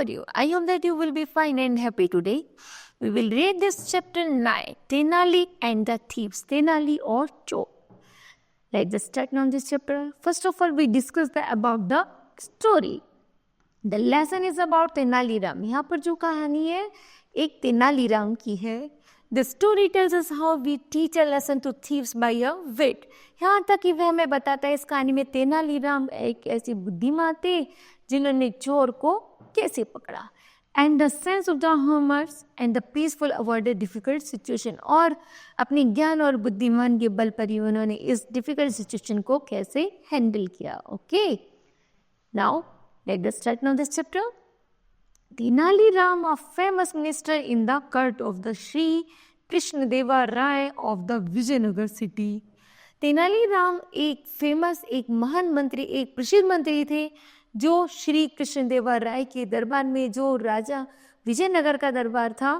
are you? I hope that you will be fine and happy today. We will read this chapter 9, Tenali and the Thieves, Tenali or Chor. Let's just start on this chapter. First of all, we discuss about the story. The lesson is about Tenaliram. यहाँ पर जो कहानी है एक तेनालीराम की है. The story tells us how we teach a lesson to thieves by a wit. यहाँ तक कि वह हमें बताता है इस कहानी में तेनालीराम एक ऐसी बुद्धिमान थे जिन्होंने चोर को कैसे पकड़ा. And the sense of the humors and the peaceful avoided difficult situation. और अपने ज्ञान और बुद्धिमान के बल पर ही उन्होंने इस difficult situation को कैसे handle किया. Okay. Now, let us start now this chapter. Tenali Ram, a famous minister in the court of the Sri Krishnadeva Rai of the Vijayanagar city. Tenali Ram एक फेमस, एक महान मंत्री, एक प्रसिद्ध मंत्री थे जो श्री कृष्णदेवा राय के दरबार में, जो राजा विजयनगर का दरबार था,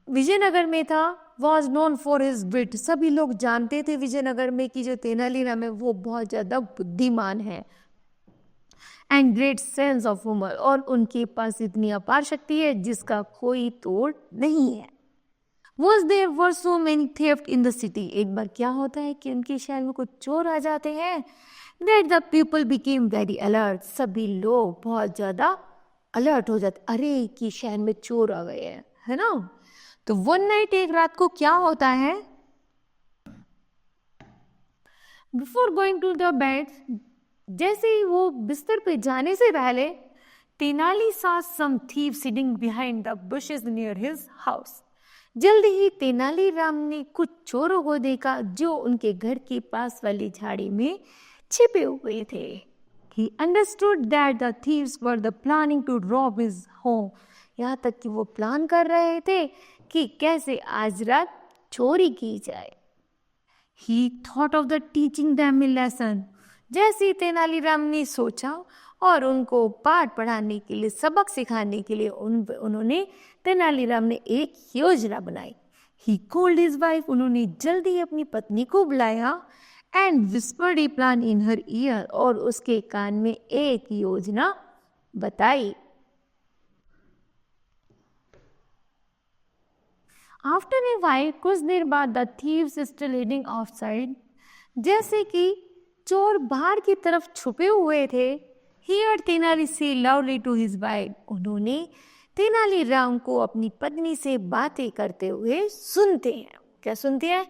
विजयनगर में था, वॉज नोन फॉर हिज विट. सभी लोग जानते थे विजयनगर में कि जो तेनाली राम है वो बहुत ज़्यादा बुद्धिमान है. And great sense of humour, और उनके पास इतनी अपार शक्ति है जिसका कोई तोड़ नहीं है. Was there were so many theft in the city. एक बार क्या होता है कि उनके शहर में कुछ चोर आ जाते हैं. That the people became very alert. सभी लोग बहुत ज़्यादा अलर्ट हो जाते, अरे कि शहर में चोर आ गए हैं, है ना. तो वन नाइट, एक रात को क्या होता है, before going to the bed, जैसे ही वो बिस्तर पे जाने से पहले, Tenali saw some thieves sitting behind the bushes near his house. जल्दी ही तेनालीराम ने कुछ चोरों को देखा जो उनके घर के पास वाली झाड़ी में छिपे हुए थे. He understood that the thieves were the planning to rob his home. यहाँ तक कि वो प्लान कर रहे थे कि कैसे आज रात चोरी की जाए. He thought of the teaching them a lesson. जैसे ही तेनालीराम ने सोचा और उनको पाठ पढ़ाने के लिए, सबक सिखाने के लिए उन्होंने, तेनालीराम ने एक योजना बनाई. He called his wife. उन्होंने जल्दी अपनी पत्नी को बुलाया. And whispered a plan in her ear. और उसके कान में एक योजना बताई. After a while, कुछ देर बाद, the thieves still hiding outside. जैसे कि चोर बाहर की तरफ छुपे हुए थे, heard Tenali say loudly to his wife. उन्होंने तेनालीराम को अपनी पत्नी से बातें करते हुए सुनते हैं. क्या सुनते हैं?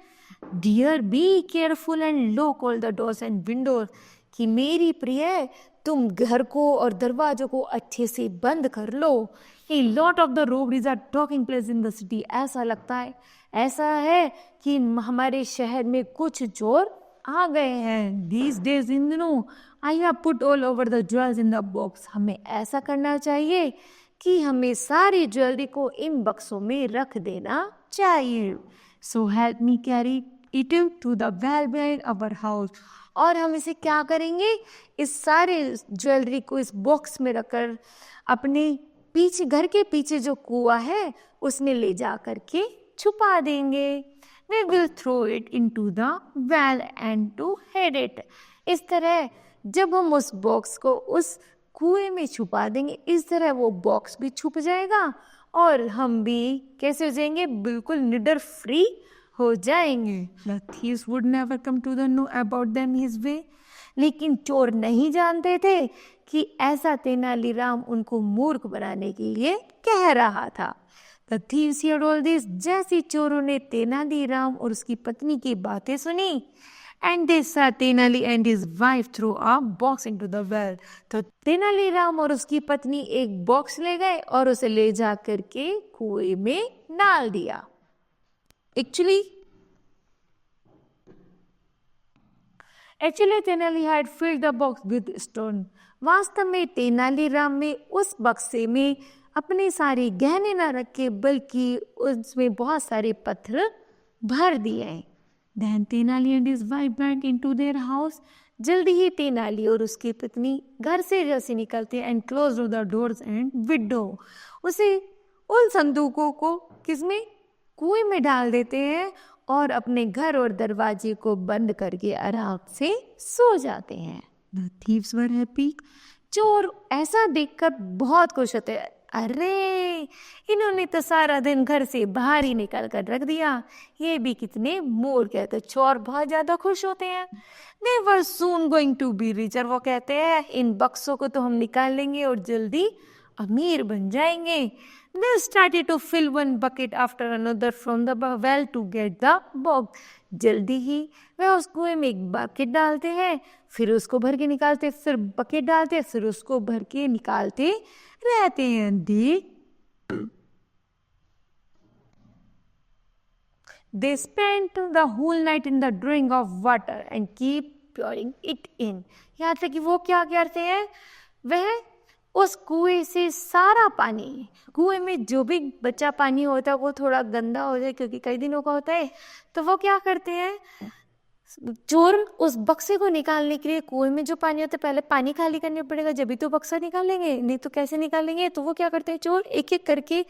Dear, be careful and lock all the doors and windows. कि मेरी प्रिय, तुम घर को और दरवाजों को अच्छे से बंद कर लो. A lot of the robberies are taking place in the city. ऐसा लगता है, ऐसा है कि हमारे शहर में कुछ चोर आ गए हैं. These days, इन दिनों, I have put all over the jewels in the box. हमें ऐसा करना चाहिए कि हमें सारी ज्वेलरी को इन बक्सों में रख देना चाहिए. So help me carry it to the well behind our house. और हम इसे क्या करेंगे, इस सारे ज्वेलरी को इस बॉक्स में रखकर अपने पीछे, घर के पीछे जो कुआं है उसमें ले जा करके छुपा देंगे. We will throw it into the well and to hide it. इस तरह जब हम उस बॉक्स को उस कुएं में छुपा देंगे, इस तरह वो बॉक्स भी छुप जाएगा और हम भी कैसे हो जाएंगे, बिल्कुल निडर फ्री हो जाएंगे. The thieves would never come to the know about them his way. लेकिन चोर नहीं जानते थे कि ऐसा तेनालीराम उनको मूर्ख बनाने के लिए कह रहा था. The thieves heard all this. जैसे चोरों ने तेनालीराम और उसकी पत्नी की बातें सुनी, and they saw Tenali and his wife throw a box into the well. तो तेनालीराम और उसकी पत्नी एक बॉक्स ले गए और उसे ले जा करके कुएं में डाल दिया. Actually, Tenali had filled the box with stone. वास्तव में तेनालीराम में उस बक्से में अपने सारे गहने न रखे, बल्कि उसमें बहुत सारे पत्थर भर दिए. Then Tenali and his wife went into their house. जल्दी ही तेनाली और उसकी पत्नी घर से जैसे निकलते and closed the doors and window. उसे उन संदूकों को किसमें, कुएं में डाल देते हैं और अपने घर और दरवाजे को बंद करके आराम से सो जाते हैं. The thieves were happy. चोर ऐसा देखकर बहुत खुश होते हैं। अरे, इन्होंने तो सारा दिन घर से बाहर ही निकाल कर रख दिया, ये भी कितने मूर्ख है। तो चोर बहुत ज्यादा खुश होते हैं। They were soon going to be richer। वो कहते हैं इन बक्सों को तो हम निकाल लेंगे और जल्दी अमीर बन जाएंगे। They started to fill one bucket after another from the well to get the box। जल्दी ही वह उस कुएं में एक बकेट डालते हैं, फिर उसको भर के निकालते, फिर बकेट डालते, फिर उसको भर के निकालते रहते हैं। They spent the whole night in the drawing of water and keep pouring it in। यहाँ तक कि वो क्या करते हैं, वह उस कुएं से सारा पानी, कुएं में जो भी बचा पानी होता है वो थोड़ा गंदा हो जाए क्योंकि कई दिनों का होता है, तो वो क्या करते हैं, चोर उस बक्से को निकालने के लिए कुएं में जो पानी होता है पहले पानी खाली करना पड़ेगा, जब भी तो बक्सा निकालेंगे, नहीं तो कैसे निकालेंगे। तो वो क्या करते हैं, चोर एक एक करके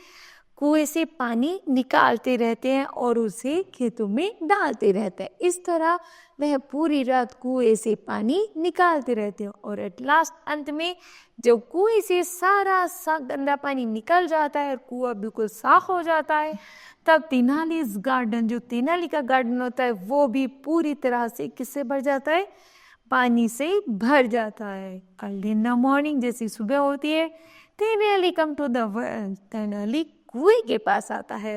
कुएं से पानी निकालते रहते हैं और उसे खेतों में डालते रहते हैं। इस तरह वह पूरी रात कुएं से पानी निकालते रहते हैं और एट लास्ट अंत में जब कुएं से सारा गंदा पानी निकल जाता है और कुआं बिल्कुल साफ हो जाता है, तब तेनालीज गार्डन, जो तेनाली का गार्डन होता है, वो भी पूरी तरह से किससे भर जाता है, पानी से भर जाता है। अर्ली इन द मॉर्निंग, जैसी सुबह होती है, Tenali come to the well, Tenali कुएं के पास आता है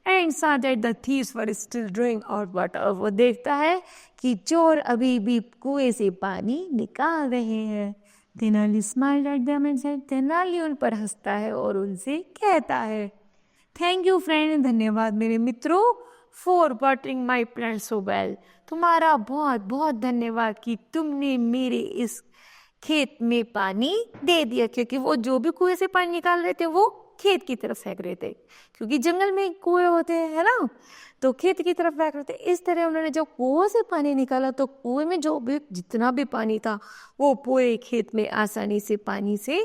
and saw that the thieves were still drawing out water। वो देखता है कि चोर अभी भी कुएं से पानी निकाल रहे हैं। Tenali smiled at them and said, Tenali उन पर हंसता है और उनसे कहता है, थैंक यू फ्रेंड, धन्यवाद मेरे मित्रों, for watering my plant so well. तुम्हारा बहुत बहुत धन्यवाद कि तुमने मेरे इस खेत में पानी दे दिया, क्योंकि वो जो भी कुएं से पानी निकाल रहे थे वो खेत की तरफ फेंक रहे थे, क्योंकि जंगल में कुएं होते हैं, है ना, तो खेत की तरफ फेंक रहे थे। इस तरह उन्होंने जब कुएं से पानी निकाला तो कुएं में जो भी जितना भी पानी था वो पूरे खेत में आसानी से पानी से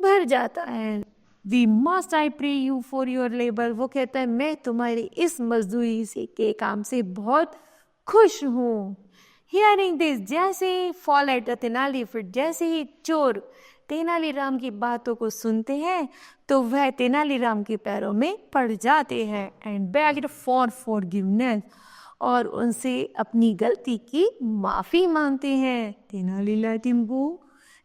भर जाता है। We must I pray you for your labour. वो कहता है मैं तुम्हारी इस मजदूरी से के काम से बहुत खुश हूँ। हियरिंग दिस, जैसे फॉल एट तेनाली, फिर जैसे ही चोर तेनालीराम की बातों को सुनते हैं तो वह तेनालीराम के पैरों में पड़ जाते हैं एंड बेग्ड फॉर फॉरगिवनेस, और उनसे अपनी गलती की माफी मांगते हैं। Tenali let him go.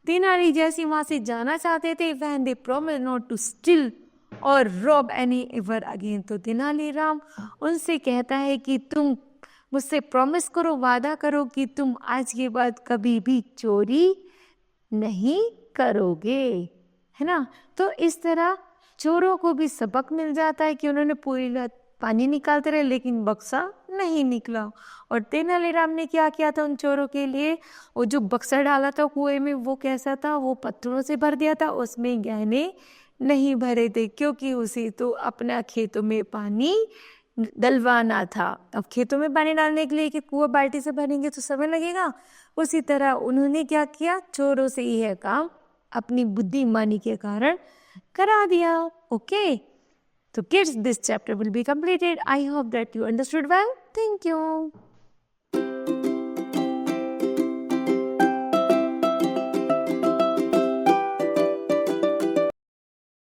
Tenali जैसे वहां से जाना चाहते थे, when they promise not to steal और रॉब एनी एवर अगेन, तो तेनालीराम उनसे कहता है कि तुम मुझसे प्रॉमिस करो, वादा करो कि तुम आज के बाद कभी भी चोरी नहीं करोगे, है ना। तो इस तरह चोरों को भी सबक मिल जाता है कि उन्होंने पूरी रात पानी निकालते रहे लेकिन बक्सा नहीं निकला। और तेनालीराम ने क्या किया था उन चोरों के लिए, वो जो बक्सा डाला था कुएं में वो कैसा था, वो पत्थरों से भर दिया था, उसमें गहने नहीं भरे थे, क्योंकि उसे तो अपना खेतों में पानी डलवाना था। अब खेतों में पानी डालने के लिए कि कुआं बाल्टी से भरेंगे तो समय लगेगा, उसी तरह उन्होंने क्या किया, चोरों से यह काम अपनी बुद्धिमानी के कारण करा दिया। ओके, तो kids, this chapter will be completed. I hope that you understood well. Thank you.